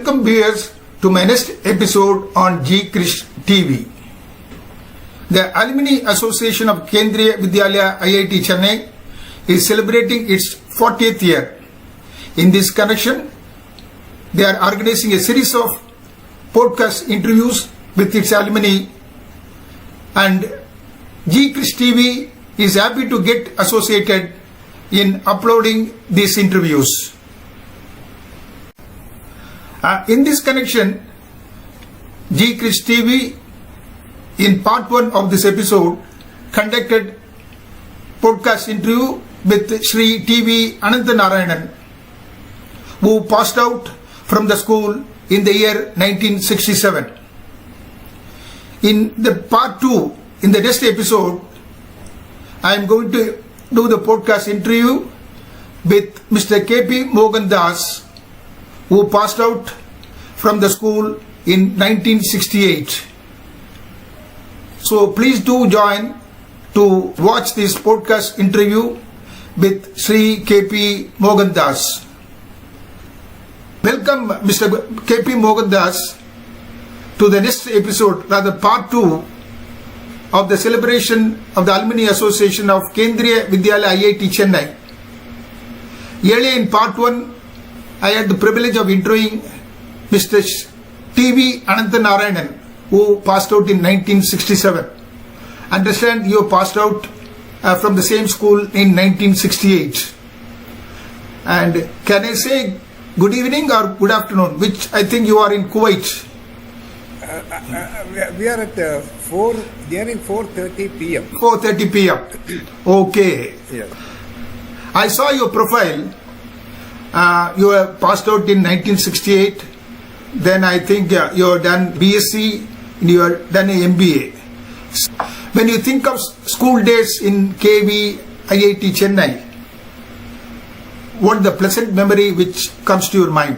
Welcome viewers to my next episode on Shri TV. The Alumni Association of Kendriya Vidyalaya IIT Chennai is celebrating its 40th year. In this connection, they are organizing a series of podcast interviews with its alumni, and Shri TV is happy to get associated in uploading these interviews. In this connection, Shri TV in part 1 of this episode conducted podcast interview with Shri T V Ananthanarayan, who passed out from the school in the year 1967. In the part 2, in the next episode, I am going to do the podcast interview with Mr. K.P. Mohandas, who passed out from the school in 1968. So please do join to watch this podcast interview with Shri K.P. Mohandas. Welcome Mr. K.P. Mohandas to the next episode, rather part 2 of the celebration of the Alumni Association of Kendriya Vidyalaya IIT Chennai. Earlier in part 1, I had the privilege of interviewing Mr. T V Ananthanarayan, who passed out in 1967. Understand you passed out from the same school in 1968. And can I say good evening or good afternoon, which I think you are in Kuwait? We are at nearing 4:30 p.m. 4:30 p.m. Okay. Yes. I saw your profile. You were passed out in 1968. Then I think you have done BSc and you have done an MBA. When you think of school days in KV IIT Chennai, what the pleasant memory which comes to your mind?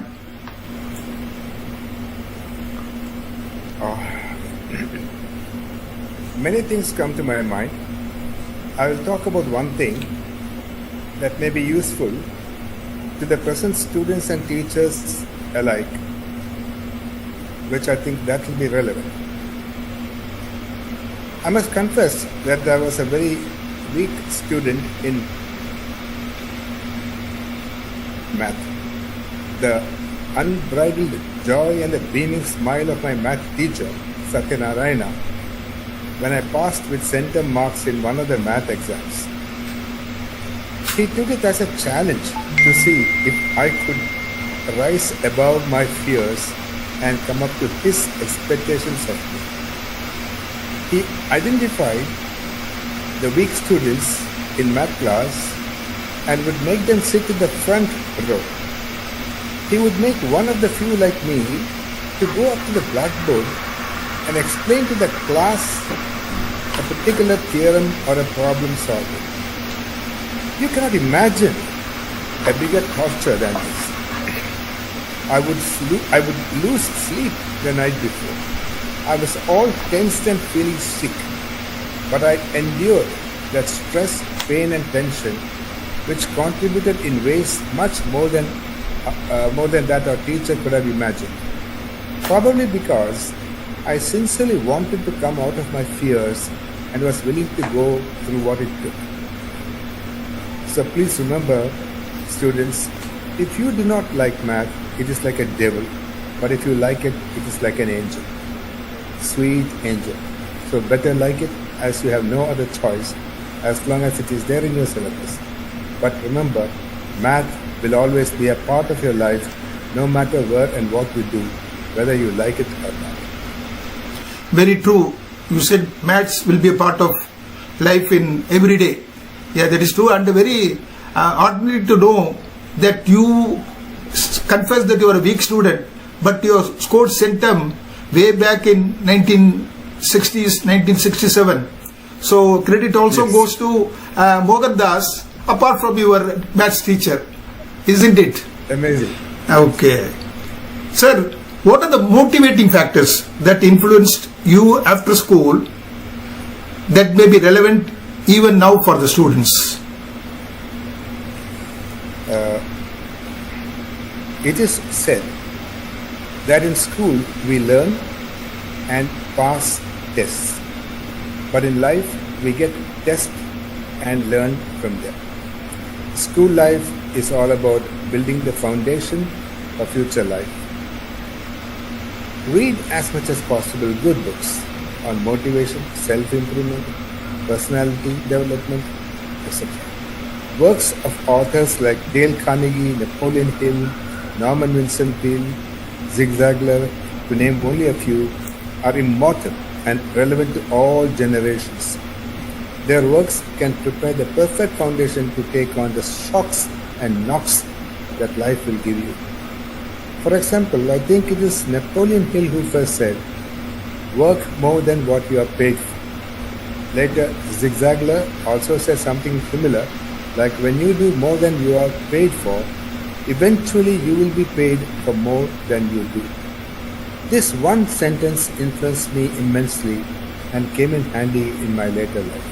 Many things come to my mind. I will talk about one thing that may be useful to the present students and teachers alike, which I think that will be relevant. I must confess that I was a very weak student in math. The unbridled joy and the beaming smile of my math teacher, Satyanarayana, when I passed with center marks in one of the math exams. He took it as a challenge to see if I could rise above my fears and come up to his expectations of me. He identified the weak students in math class and would make them sit in the front row. He would make one of the few like me to go up to the blackboard and explain to the class a particular theorem or a problem solving. You cannot imagine a bigger torture than this. I would lose sleep the night before. I was all tensed and feeling sick, but I endured that stress, pain and tension, which contributed in ways much more than that our teacher could have imagined. Probably because I sincerely wanted to come out of my fears and was willing to go through what it took. So please remember, students, if you do not like math, it is like a devil, but if you like it, it is like an angel. Sweet angel. So better like it, as you have no other choice, as long as it is there in your syllabus. But remember, math will always be a part of your life, no matter where and what you do, whether you like it or not. Very true. You said maths will be a part of life in every day. Yeah, that is true, and very ordinary to know that you confess that you are a weak student, but you scored centum way back in 1960s, 1967. So credit also goes to Mohandas, apart from your maths teacher, isn't it? Amazing. Okay. Sir, what are the motivating factors that influenced you after school that may be relevant even now for the students? It is said that in school we learn and pass tests, but in life we get test and learn from them. School life is all about building the foundation of future life. Read as much as possible good books on motivation, self-improvement, personality development, etc. Works of authors like Dale Carnegie, Napoleon Hill, Norman Vincent Peale, Zig Ziglar, to name only a few, are immortal and relevant to all generations. Their works can prepare the perfect foundation to take on the shocks and knocks that life will give you. For example, I think it is Napoleon Hill who first said, "Work more than what you are paid for." Later, Zig Ziglar also said something similar, like when you do more than you are paid for, eventually you will be paid for more than you do. This one sentence influenced me immensely and came in handy in my later life.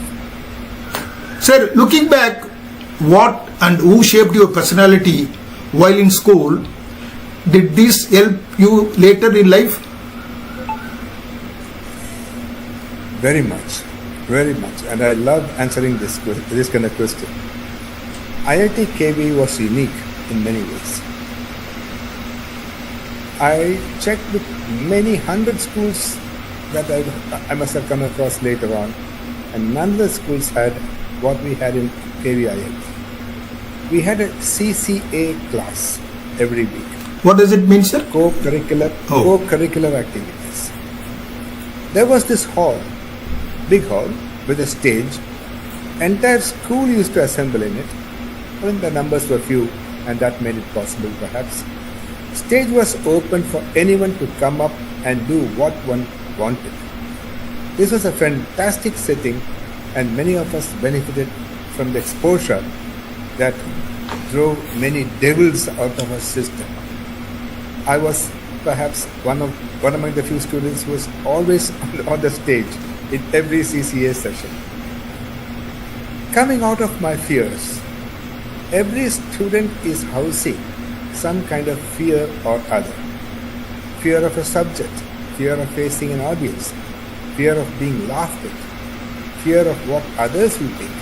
Sir, looking back, what and who shaped your personality while in school? Did this help you later in life? Very much. And I love answering this kind of question. IIT KV was unique in many ways. I checked with many hundred schools that I must have come across later on, and none of the schools had what we had in KV IIT. We had a CCA class every week. What does it mean, sir? Co-curricular activities. There was this hall, big hall, with a stage. Entire school used to assemble in it. When the numbers were few, and that made it possible perhaps. Stage was open for anyone to come up and do what one wanted. This was a fantastic setting, and many of us benefited from the exposure that drove many devils out of our system. I was perhaps one among the few students who was always on the stage in every CCA session. Coming out of my fears, every student is housing some kind of fear or other. Fear of a subject, fear of facing an audience, fear of being laughed at, fear of what others will think,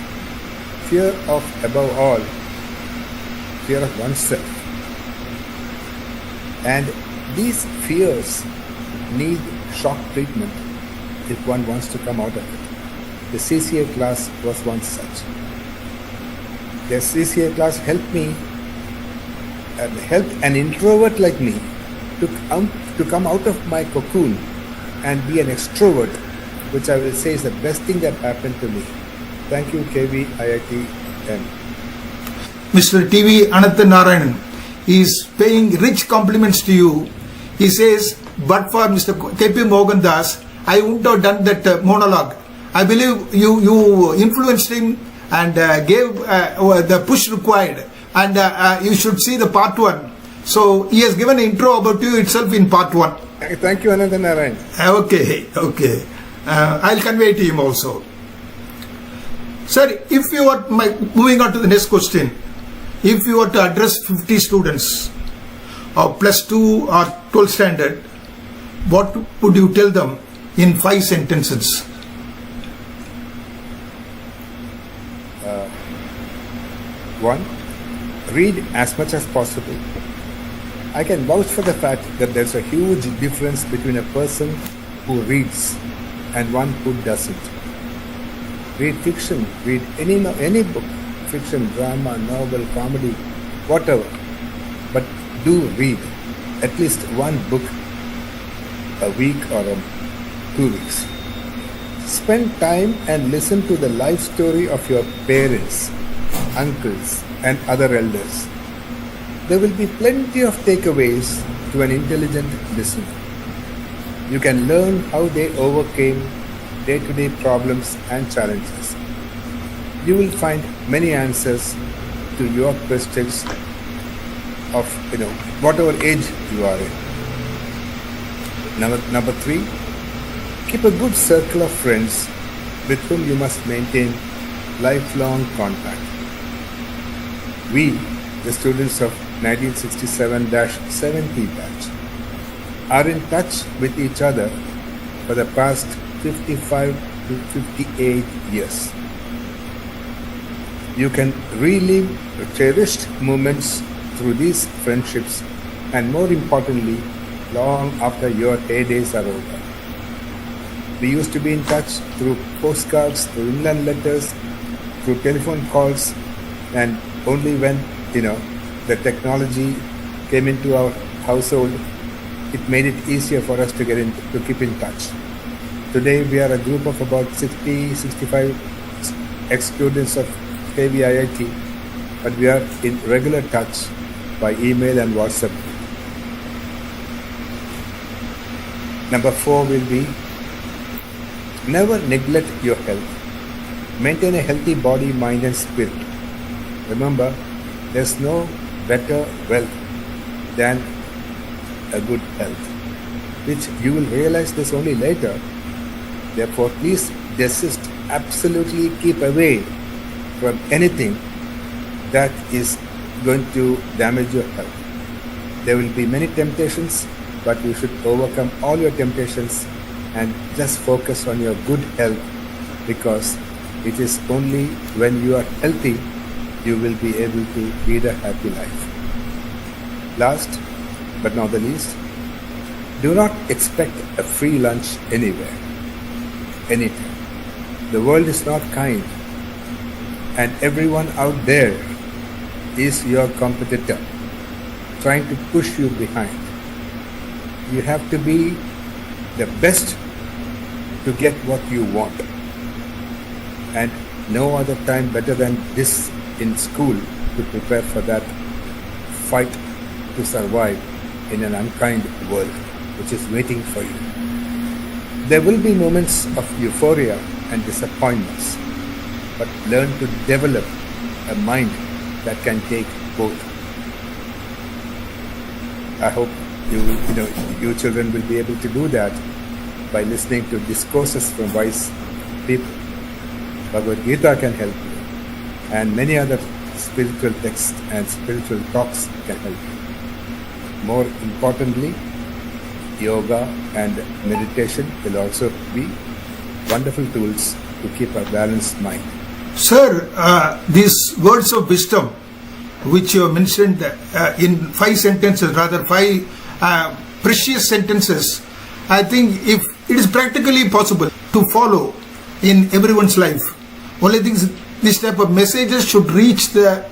fear of, above all, fear of oneself. And these fears need shock treatment if one wants to come out of it. The CCA class was one such. The CCA class helped an introvert like me to come out of my cocoon and be an extrovert, which I will say is the best thing that happened to me. Thank you, KV IIT. Mr. T V Ananthanarayan is paying rich compliments to you. He says, but for Mr. K.P. Mohandas, I wouldn't have done that monologue. I believe you influenced him and gave the push required. And you should see the part 1. So he has given an intro about you itself in part 1. Thank you, Ananthanarayan. Okay. I'll convey to him also. Sir, if you are moving on to the next question, if you were to address 50 students of plus 2 or 12th standard, what would you tell them in 5 sentences? One, read as much as possible. I can vouch for the fact that there's a huge difference between a person who reads and one who doesn't. Read fiction, read any book, fiction, drama, novel, comedy, whatever. But do read at least one book a week or 2 weeks. Spend time and listen to the life story of your parents, uncles, and other elders. There will be plenty of takeaways to an intelligent listener. You can learn how they overcame day-to-day problems and challenges. You will find many answers to your questions of whatever age you are in. Number 3, keep a good circle of friends with whom you must maintain lifelong contact. We, the students of 1967-70 batch, are in touch with each other for the past 55 to 58 years. You can relive cherished moments through these friendships, and more importantly, long after your heydays are over. We used to be in touch through postcards, through inland letters, through telephone calls, and only when the technology came into our household, it made it easier for us to keep in touch. Today we are a group of about 65 ex-students of KV IIT, but we are in regular touch by email and WhatsApp. Number 4 will be, never neglect your health. Maintain a healthy body, mind and spirit. Remember, there's no better wealth than a good health, which you will realize this only later. Therefore, please desist, absolutely keep away from anything that is going to damage your health. There will be many temptations, but you should overcome all your temptations and just focus on your good health, because it is only when you are healthy you will be able to lead a happy life. Last but not the least, do not expect a free lunch anywhere, anytime. The world is not kind, and everyone out there is your competitor, trying to push you behind. You have to be the best to get what you want, and no other time better than this in school to prepare for that fight to survive in an unkind world which is waiting for you. There will be moments of euphoria and disappointments, but learn to develop a mind that can take both. I hope you children will be able to do that by listening to discourses from wise people. Bhagavad Gita can help you, and many other spiritual texts and spiritual talks can help you. More importantly, yoga and meditation will also be wonderful tools to keep a balanced mind. Sir, these words of wisdom which you have mentioned in 5 sentences, rather 5 precious sentences, I think if it is practically possible to follow in everyone's life, only thing is this type of messages should reach the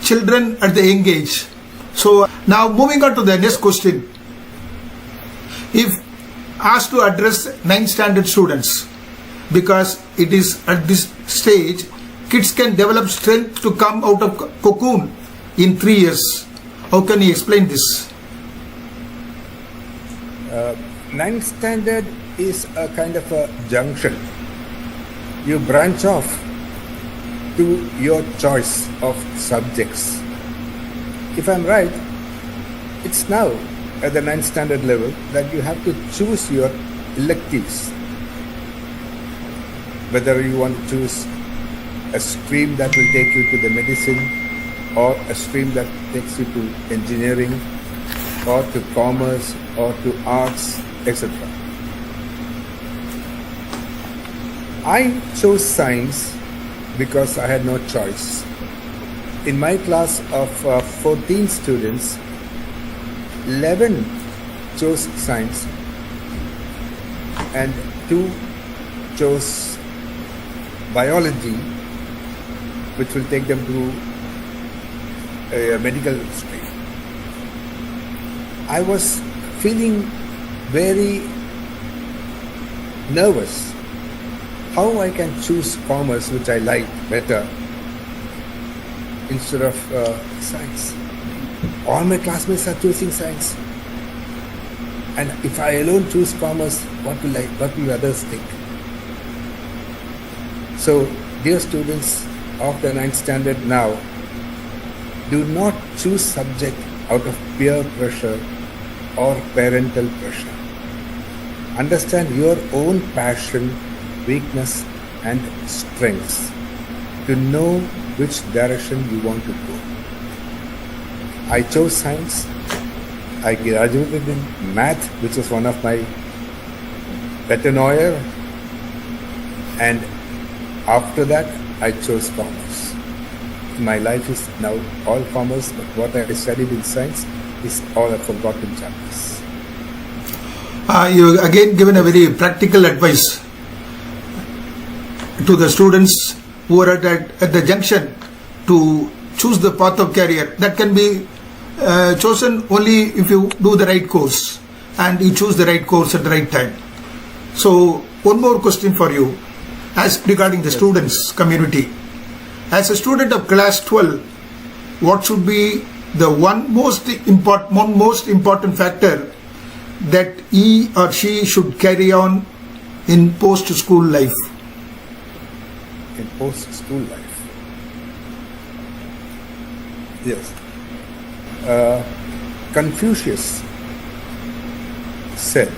children at the young age. So now moving on to the next question. If asked to address 9th standard students, because it is at this stage kids can develop strength to come out of cocoon in 3 years. How can you explain this? 9th standard is a kind of a junction. You branch off to your choice of subjects. If I'm right, it's now at the 9th standard level that you have to choose your electives. Whether you want to choose a stream that will take you to the medicine, or a stream that takes you to engineering, or to commerce, or to arts, etc. I chose science because I had no choice. In my class of 14 students, 11 chose science and 2 chose biology, which will take them to a medical stream. I was feeling very nervous how I can choose commerce, which I like better, instead of science. All my classmates are choosing science, and if I alone choose commerce, what will others think? So, dear students of the 9th standard now, do not choose subject out of peer pressure or parental pressure. Understand your own passion, weakness and strengths to know which direction you want to go. I chose science I graduated in math, which was one of my petanoia, and after that I chose commerce. My life is now all commerce, but what I studied in science is all a forgotten chapters. You again given a very practical advice to the students who are at the junction to choose the path of career that can be chosen only if you do the right course and you choose the right course at the right time. So one more question for you as regarding the students community. As a student of class 12, what should be the one most important factor that he or she should carry on in post-school life? In post-school life, yes. Confucius said,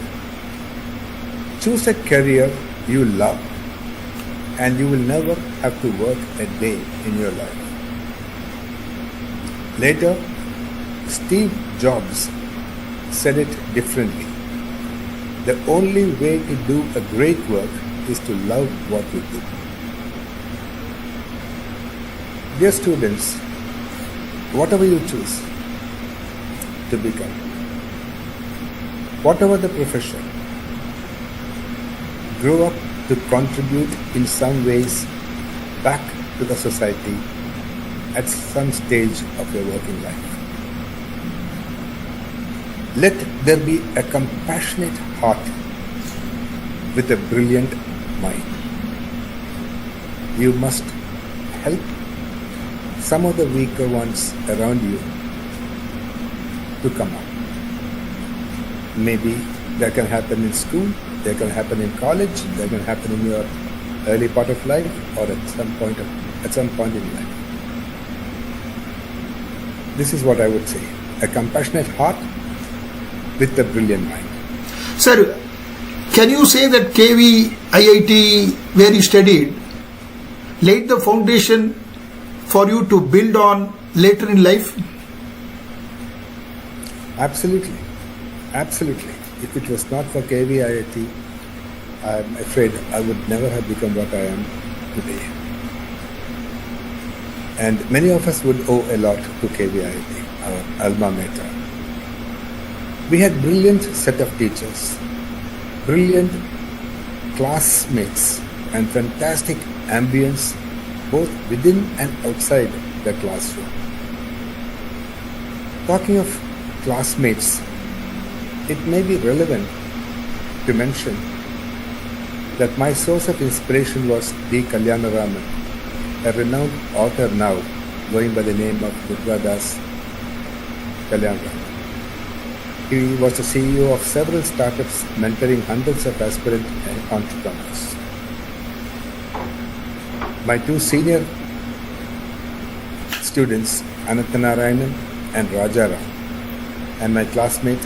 choose a career you love and you will never have to work a day in your life. Later, Steve Jobs said it differently. The only way to do a great work is to love what you do. Dear students, whatever you choose to become, whatever the profession, grow up to contribute in some ways back to the society at some stage of your working life. Let there be a compassionate heart with a brilliant mind. You must help some of the weaker ones around you to come up. Maybe that can happen in school, that can happen in college, that can happen in your early part of life or at some point in life. This is what I would say. A compassionate heart with a brilliant mind. Sir, can you say that KV IIT, where you studied, laid the foundation for you to build on later in life? Absolutely. Absolutely. If it was not for KV IIT, I'm afraid I would never have become what I am today. And many of us would owe a lot to KV IIT, our alma mater. We had brilliant set of teachers, brilliant classmates, and fantastic ambience both within and outside the classroom. Talking of classmates, it may be relevant to mention that my source of inspiration was D. Kalyanaraman, a renowned author now going by the name of Vidyalaya Kalyanaraman. He was the CEO of several startups mentoring hundreds of aspirant entrepreneurs. My two senior students, Ananthanarayan and Rajaram, and my classmate,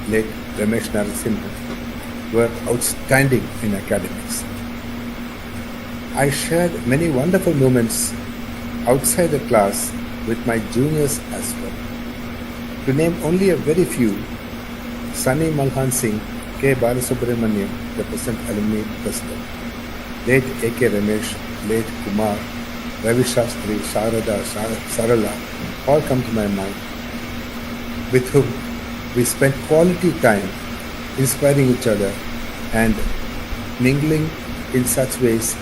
late Ramesh Narasimhan, were outstanding in academics. I shared many wonderful moments outside the class with my juniors as well. To name only a very few, Sunny Malhan Singh, K. Balasubramaniam, the present alumni president, late A.K. Ramesh, late Kumar, Ravi Shastri, Sharada, Sarala, all come to my mind, with whom we spent quality time inspiring each other and mingling in such ways,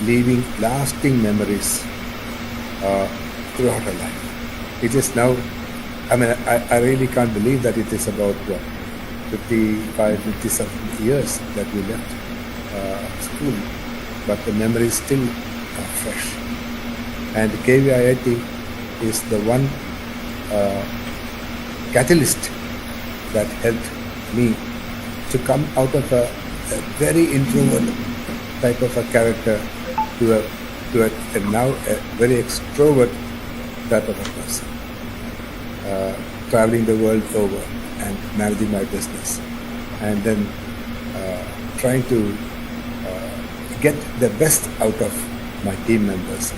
leaving lasting memories throughout our life. It is now, I really can't believe that it is about 57 years that we left school, but the memories still are fresh. And KVIIT is the one catalyst that helped me to come out of a very introvert type of a character to a now a very extrovert type of a person, traveling the world over and managing my business, and then trying to get the best out of my team members.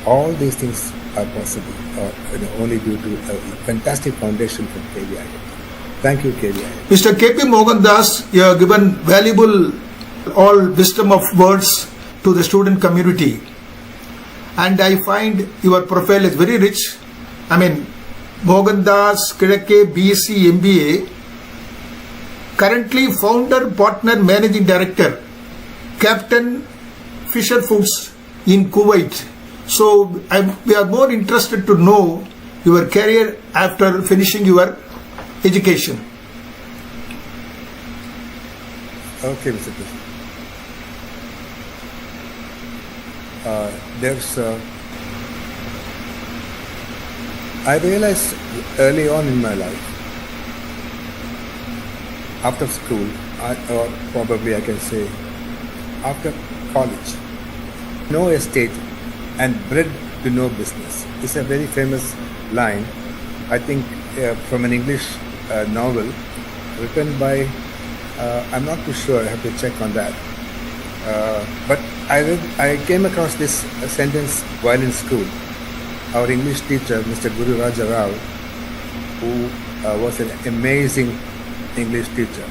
All these things are possible only due to a fantastic foundation from KVIT. Thank you, Kendriya. Mr. K.P. Mohandas, you have given valuable all wisdom of words to the student community. And I find your profile is very rich. I mean, Mohandas, Kidake, BSc, MBA, currently founder, partner, managing director, Captain Fisher Foods in Kuwait. So we are more interested to know your career after finishing your education. Okay, Mr. President. I realized early on in my life, after school, or probably I can say after college, no estate and bred to no business. It's a very famous line, I think, from an English novel written by, I'm not too sure, I have to check on that. But I came across this sentence while in school. Our English teacher, Mr. Guru Raja Rao, who was an amazing English teacher,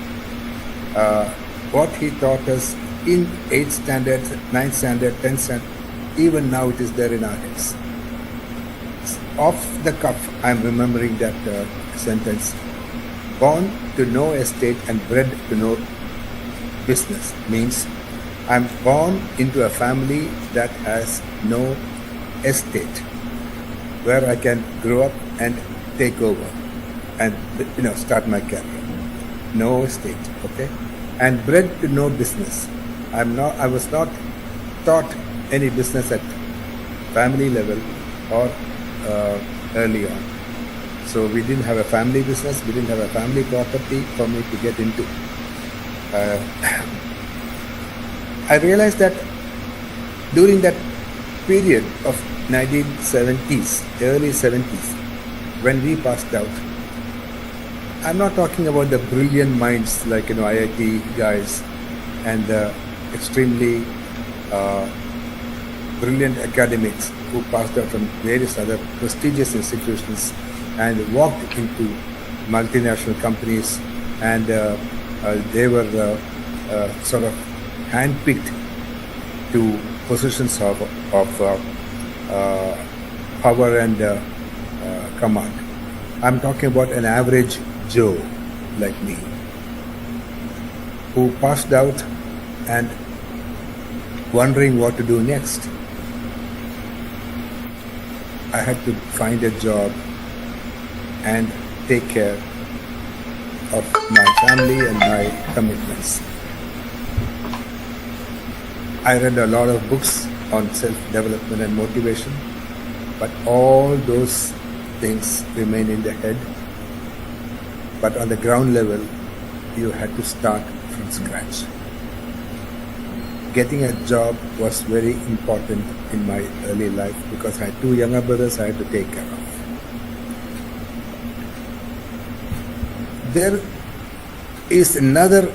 what he taught us in 8th standard, 9th standard, 10th standard, even now it is there in our heads. Off the cuff, I'm remembering that sentence. Born to no estate and bred to no business means I'm born into a family that has no estate, where I can grow up and take over and start my career. No estate, okay? And bred to no business. I was not taught any business at family level or early on. So we didn't have a family business, we didn't have a family property for me to get into. I realized that during that period of 1970s, early 70s, when we passed out, I'm not talking about the brilliant minds like IIT guys and the extremely brilliant academics who passed out from various other prestigious institutions and walked into multinational companies, and they were sort of handpicked to positions of power and command. I'm talking about an average Joe like me, who passed out and wondering what to do next. I had to find a job and take care of my family and my commitments. I read a lot of books on self-development and motivation, but all those things remain in the head. But on the ground level, you had to start from scratch. Getting a job was very important in my early life because I had two younger brothers I had to take care of. There is another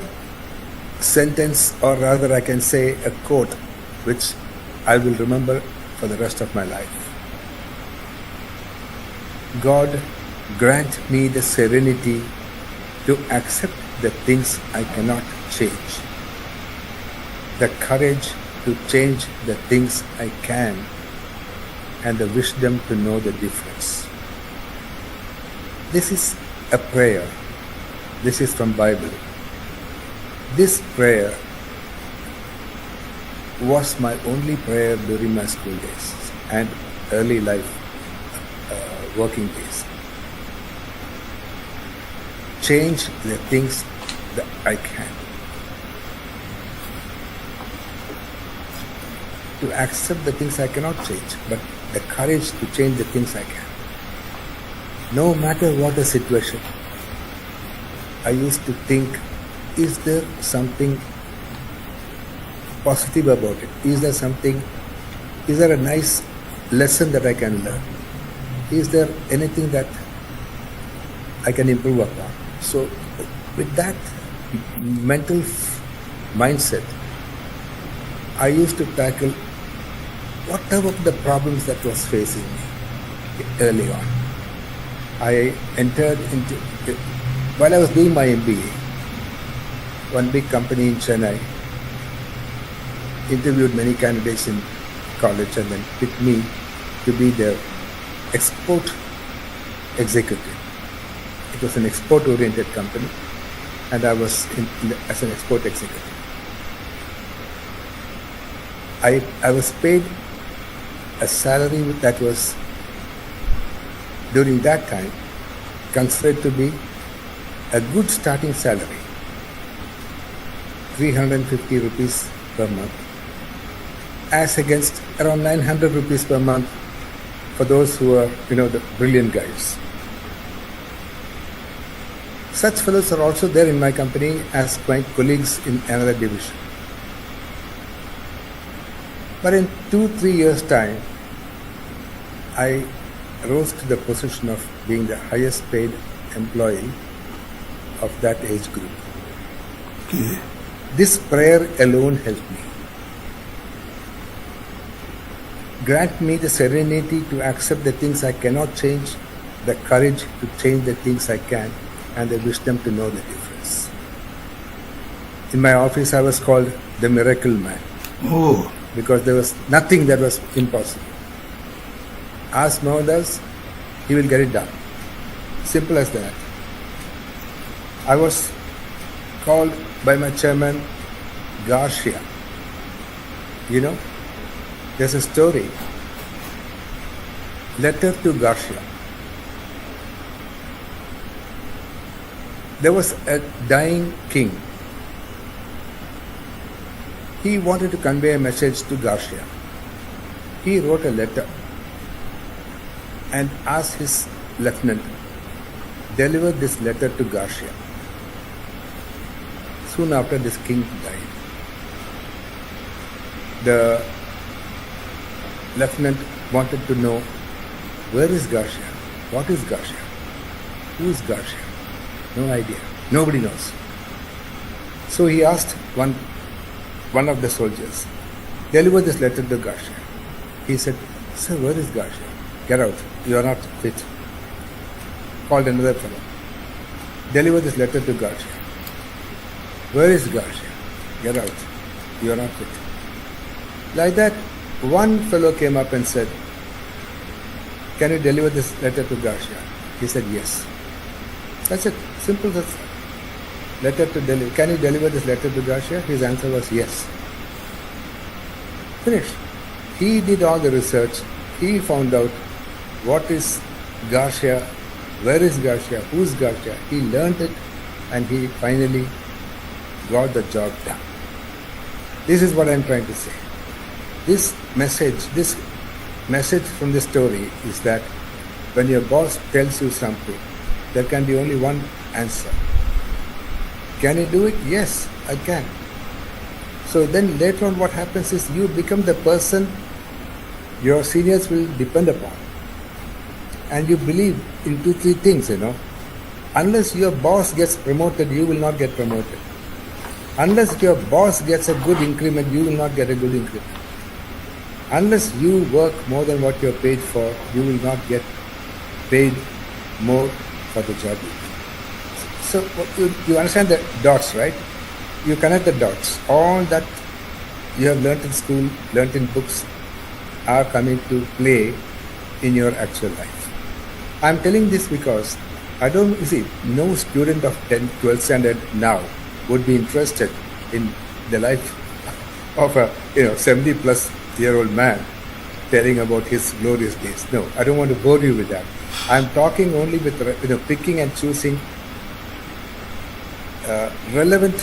sentence, or rather I can say a quote, which I will remember for the rest of my life. God grant me the serenity to accept the things I cannot change, the courage to change the things I can, and the wisdom to know the difference. This is a prayer. This is from Bible. This prayer was my only prayer during my school days and early life working days. Change the things that I can. To accept the things I cannot change, but the courage to change the things I can. No matter what the situation, I used to think, is there something positive about it? Is there a nice lesson that I can learn? Is there anything that I can improve upon? So with that mental mindset, I used to tackle whatever the problems that was facing me early on. I entered into While I was doing my MBA, one big company in Chennai interviewed many candidates in college and then picked me to be their export executive. It was an export-oriented company, and I was as an export executive. I was paid a salary that was, during that time, considered to be a good starting salary, 350 rupees per month, as against around 900 rupees per month for those who are, the brilliant guys. Such fellows are also there in my company as my colleagues in another division. But in 2-3 years' time, I rose to the position of being the highest paid employee of that age group. Okay. This prayer alone helped me. Grant me the serenity to accept the things I cannot change, the courage to change the things I can, and the wisdom to know the difference. In my office, I was called the miracle man. Oh. Because there was nothing that was impossible. Ask Mohandas, he will get it done. Simple as that. I was called by my chairman Garcia. There's a story. Letter to Garcia. There was a dying king. He wanted to convey a message to Garcia. He wrote a letter and asked his lieutenant, deliver this letter to Garcia. Soon after, this king died. The lieutenant wanted to know, where is Garcia? What is Garcia? Who is Garcia? No idea. Nobody knows. So he asked one of the soldiers, deliver this letter to Garcia. He said, sir, where is Garcia? Get out. You are not fit. Called another fellow. Deliver this letter to Garcia. Where is Garcia? Get out. You are not fit. Like that, one fellow came up and said, can you deliver this letter to Garcia? He said, yes. That's it. Simple as that. Letter to deliver. Can you deliver this letter to Garcia? His answer was yes. Finished. He did all the research. He found out what is Garcia, where is Garcia, who's Garcia. He learned it and he finally got the job done. This is what I'm trying to say. This message from this story is that when your boss tells you something, there can be only one answer. Can you do it? Yes, I can. So then later on what happens is you become the person your seniors will depend upon. And you believe in 2-3 things, Unless your boss gets promoted, you will not get promoted. Unless your boss gets a good increment, you will not get a good increment. Unless you work more than what you're paid for, you will not get paid more for the job you do. So you understand the dots, right? You connect the dots. All that you have learnt in school, learnt in books, are coming to play in your actual life. I'm telling this because no student of 10th, 12th standard now would be interested in the life of a 70-plus-year-old man telling about his glorious days. No, I don't want to bore you with that. I'm talking only with picking and choosing relevant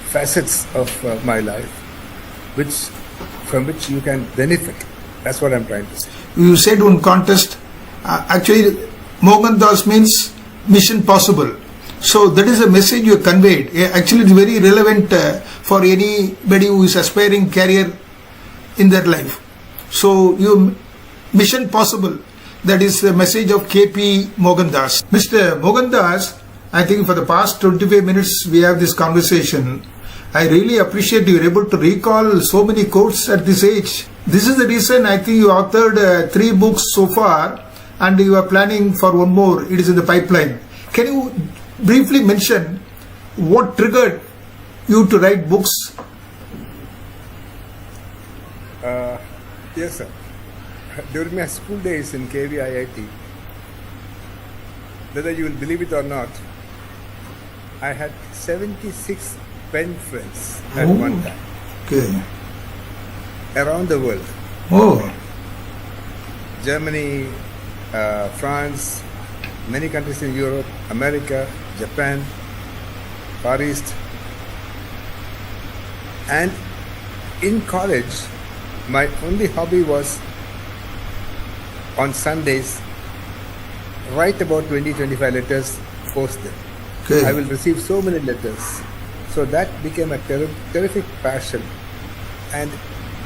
facets of my life, from which you can benefit. That's what I'm trying to say. You said one contest. Actually, Mohandas means mission possible. So that is a message you conveyed. Actually, it's very relevant for anybody who is aspiring career in their life. So you mission possible. That is the message of KP Mohandas. Mr. Mohandas, I think for the past 25 minutes we have this conversation. I really appreciate you are able to recall so many quotes at this age. This is the reason I think you authored 3 books so far, and you are planning for one more. It is in the pipeline. Can you briefly mention what triggered you to write books? Yes, sir. During my school days in IIT, whether you will believe it or not, I had 76 pen friends at one time. Okay. Around the world. Oh. Germany, France, many countries in Europe, America, Japan, Far East. And in college, my only hobby was on Sundays, write about 20-25 letters, post them. Okay. I will receive so many letters. So that became a terrific passion. And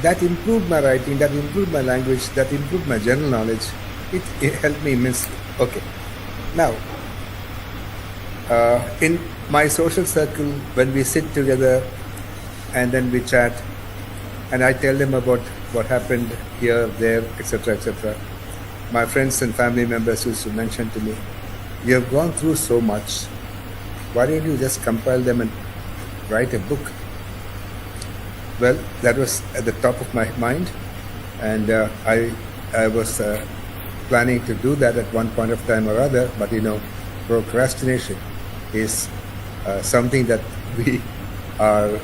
that improved my writing, that improved my language, that improved my general knowledge. It helped me immensely. Okay. Now, in my social circle, when we sit together and then we chat, and I tell them about what happened here, there, etc., etc., my friends and family members used to mention to me, "You have gone through so much. Why don't you just compile them and write a book?" Well, that was at the top of my mind, and I was planning to do that at one point of time or other, but procrastination is something that we are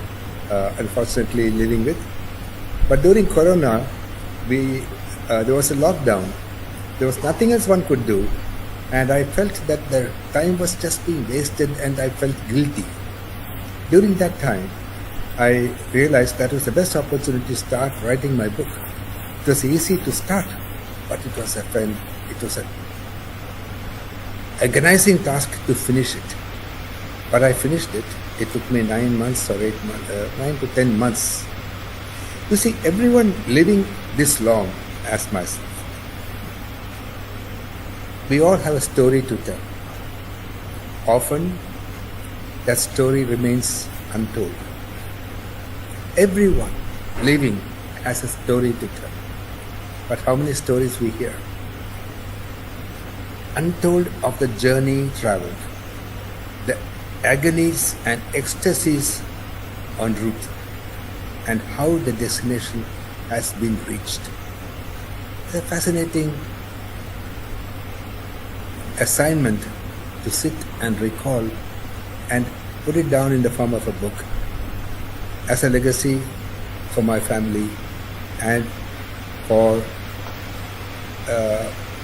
unfortunately living with. But during Corona, there was a lockdown. There was nothing else one could do, and I felt that the time was just being wasted, and I felt guilty. During that time, I realized that was the best opportunity to start writing my book. It was easy to start, but it was an agonizing task to finish it. But I finished it. It took me 9 months or 9 to 10 months. You see, everyone living this long as myself, we all have a story to tell. Often, that story remains untold. Everyone living has a story to tell. But how many stories we hear? Untold of the journey traveled, the agonies and ecstasies en route, and how the destination has been reached. It's a fascinating assignment to sit and recall and put it down in the form of a book as a legacy for my family and for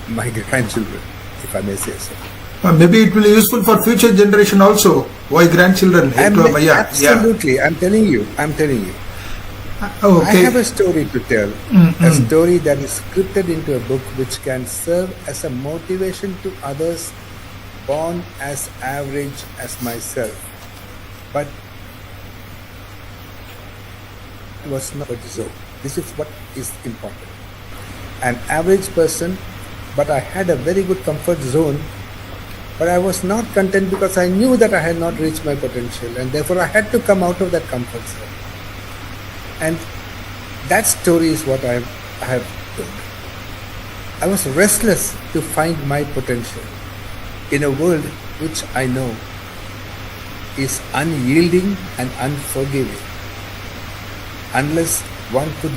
my grandchildren, if I may say so. Maybe it will be useful for future generation also. Why grandchildren? Absolutely, I'm telling you. Okay. I have a story to tell, a story that is scripted into a book which can serve as a motivation to others born as average as myself. But it was not so. This is what is important. An average person, but I had a very good comfort zone, but I was not content because I knew that I had not reached my potential, and therefore I had to come out of that comfort zone. And that story is what I have told. I was restless to find my potential in a world which I know is unyielding and unforgiving. Unless one could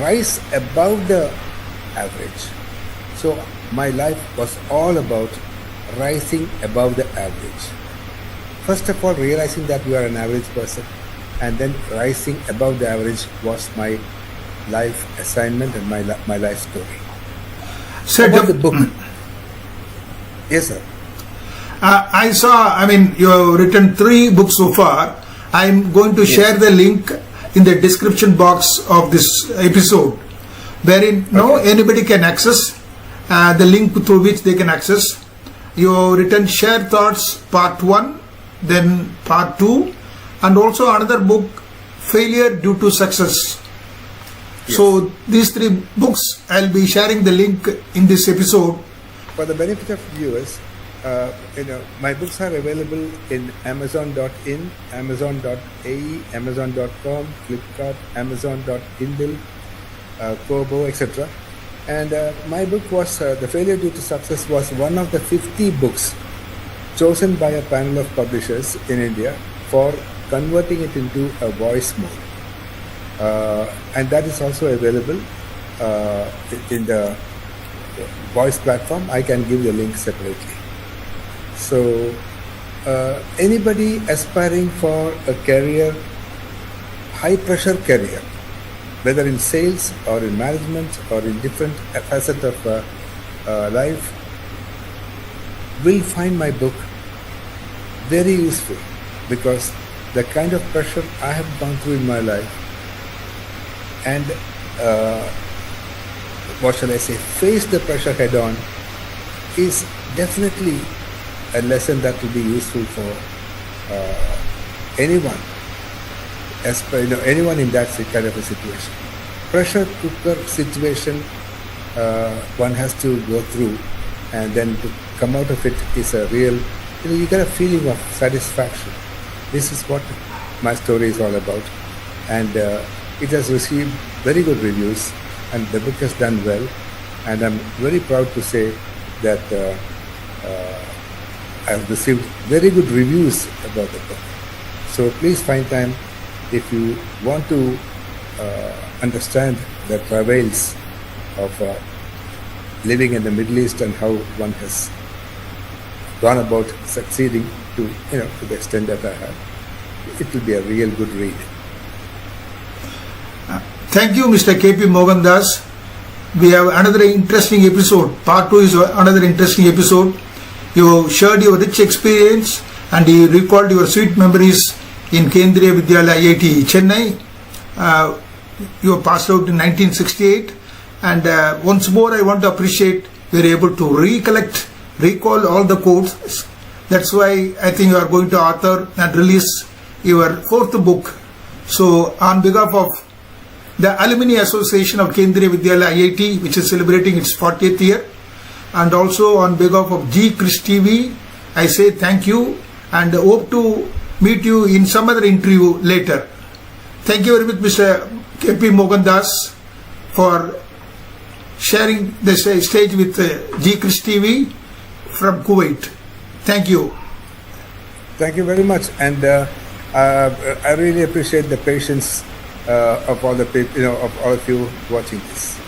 rise above the average. So my life was all about rising above the average. First of all, realizing that you are an average person, and then rising above the average was my life assignment and my life story. So about the book. Yes, sir. You have written 3 books so far. I'm going to share the link in the description box of this episode, wherein anybody can access the link through which they can access. You have written Share Thoughts Part 1, then Part 2, and also another book, Failure Due to Success. Yes. So these 3 books, I'll be sharing the link in this episode. For the benefit of viewers, my books are available in Amazon.in, Amazon.ae, Amazon.com, Flipkart, Amazon.kindle, Kobo, etc. And my book was, The Failure Due to Success was one of the 50 books chosen by a panel of publishers in India for converting it into a voice mode. And that is also available in the voice platform. I can give the link separately. So anybody aspiring for a career, high pressure career, whether in sales or in management or in different facets of life, will find my book very useful, because the kind of pressure I have gone through in my life, and what shall I say, face the pressure head on, is definitely a lesson that will be useful for anyone, anyone in that kind of a situation. Pressure cooker situation one has to go through, and then to come out of it is a real, you get a feeling of satisfaction. This is what my story is all about, and it has received very good reviews, and the book has done well, and I'm very proud to say that I've received very good reviews about the book. So please find time if you want to understand the travails of living in the Middle East and how one has gone about succeeding to the extent that I have. It will be a real good read. Thank you, Mr. K.P. Mohandas. We have another interesting episode. Part 2 is another interesting episode. You shared your rich experience and you recalled your sweet memories in Kendriya Vidyalaya, IIT, Chennai. You were passed out in 1968. And once more, I want to appreciate you were able to recall all the quotes. That's why I think you are going to author and release your 4th book. So on behalf of the Alumni Association of Kendriya Vidyalaya, IIT, which is celebrating its 40th year, and also on behalf of G Chris TV, I say thank you and hope to meet you in some other interview later. Thank you very much, Mr. K.P. Mohandas, for sharing the stage with G Chris TV from Kuwait. Thank you. Thank you very much, and I really appreciate the patience of all the people, of all of you watching this.